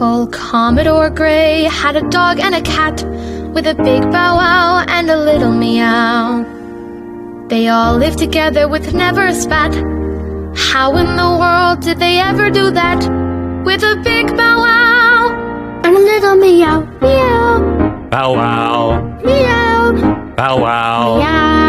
Old Commodore Gray had a dog and a cat, with a big bow wow and a little meow. They all lived together with never a spat. How in the world did they ever do that? With a big bow wow and a little meow, meow. Bow wow, Meow, bow wow. meow.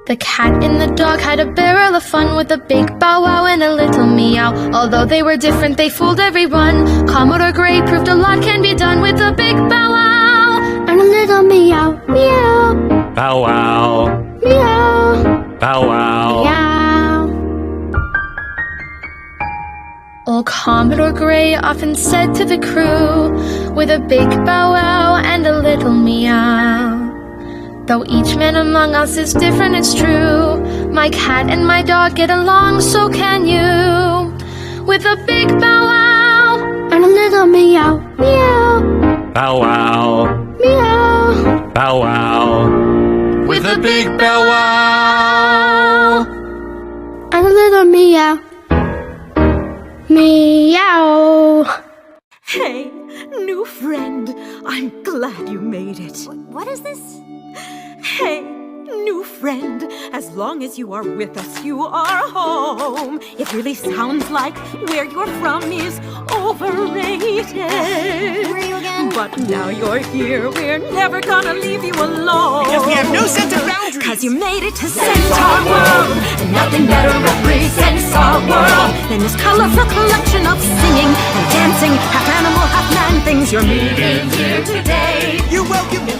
The cat and the dog had a barrel of fun, with a big bow wow and a little meow. Although they were different, they fooled everyone. Commodore Gray proved a lot can be done with a big bow wow and a little meow, meow. Bow wow, Meow, bow wow. meow. Old Commodore Gray often said to the crew, with a big bow wow and a little meow. Though each man among us is different, it's true. My cat and my dog get along, so can you. With a big bow wow and a little meow, meow. Bow wow, Meow, bow wow. With a big bow wow. and a little meow, meow. Hey, new friend, I'm glad you made it. What is this? Hey, new friend, as long as you are with us, you are home. It really sounds like where you're from is overrated. Where are you again? But now you're here, we're never gonna leave you alone. Because we have no sense of boundaries. Cause you made it to Centaur World, and nothing better represents our world than this colorful collection of singing and dancing, half animal, half man things you're meeting here today. You're welcome in